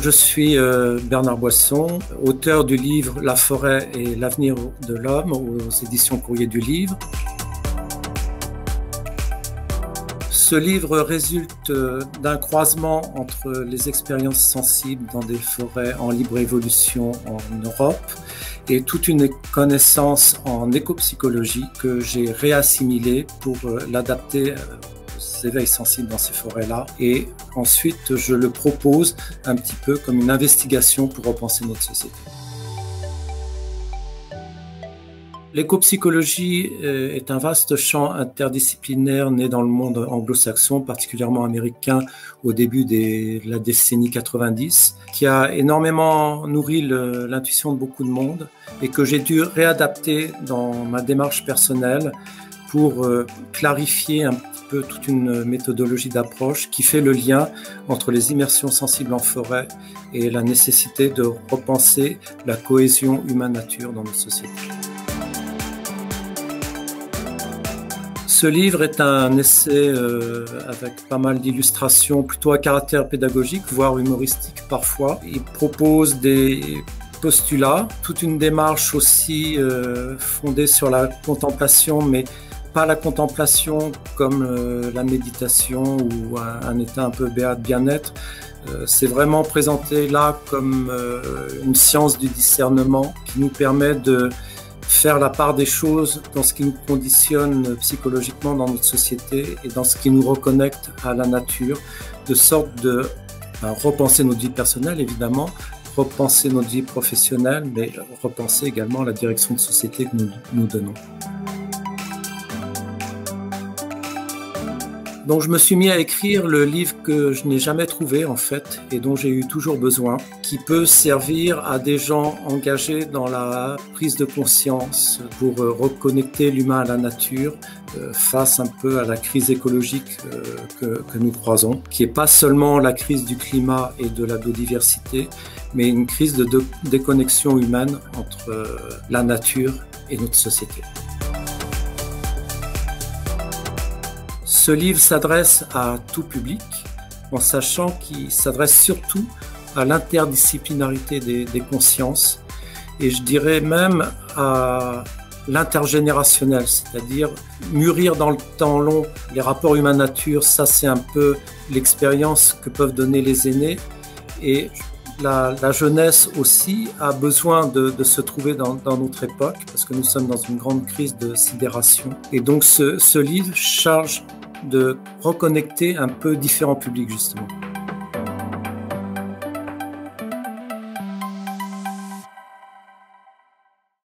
Je suis Bernard Boisson, auteur du livre La forêt et l'avenir de l'homme aux éditions Courrier du Livre. Ce livre résulte d'un croisement entre les expériences sensibles dans des forêts en libre évolution en Europe et toute une connaissance en écopsychologie que j'ai réassimilée pour l'adapter aux éveils sensibles dans ces forêts-là. Et ensuite, je le propose un petit peu comme une investigation pour repenser notre société. L'écopsychologie est un vaste champ interdisciplinaire né dans le monde anglo-saxon, particulièrement américain, au début de la décennie 90, qui a énormément nourri l'intuition de beaucoup de monde et que j'ai dû réadapter dans ma démarche personnelle pour clarifier un petit peu toute une méthodologie d'approche qui fait le lien entre les immersions sensibles en forêt et la nécessité de repenser la cohésion humain-nature dans notre société. Ce livre est un essai avec pas mal d'illustrations, plutôt à caractère pédagogique, voire humoristique parfois. Il propose des postulats, toute une démarche aussi fondée sur la contemplation, mais pas la contemplation comme la méditation ou un état un peu béat de bien-être. C'est vraiment présenté là comme une science du discernement qui nous permet de faire la part des choses dans ce qui nous conditionne psychologiquement dans notre société et dans ce qui nous reconnecte à la nature, de sorte de repenser notre vie personnelle évidemment, repenser notre vie professionnelle, mais repenser également la direction de société que nous donnons. Donc je me suis mis à écrire le livre que je n'ai jamais trouvé en fait et dont j'ai eu toujours besoin, qui peut servir à des gens engagés dans la prise de conscience pour reconnecter l'humain à la nature face un peu à la crise écologique que nous croisons, qui n'est pas seulement la crise du climat et de la biodiversité, mais une crise de déconnexion humaine entre la nature et notre société. Ce livre s'adresse à tout public, en sachant qu'il s'adresse surtout à l'interdisciplinarité des consciences et je dirais même à l'intergénérationnel, c'est-à-dire mûrir dans le temps long les rapports humain-nature. Ça, c'est un peu l'expérience que peuvent donner les aînés et la jeunesse aussi a besoin de se trouver dans notre époque parce que nous sommes dans une grande crise de sidération. Et donc ce livre charge de reconnecter un peu différents publics justement.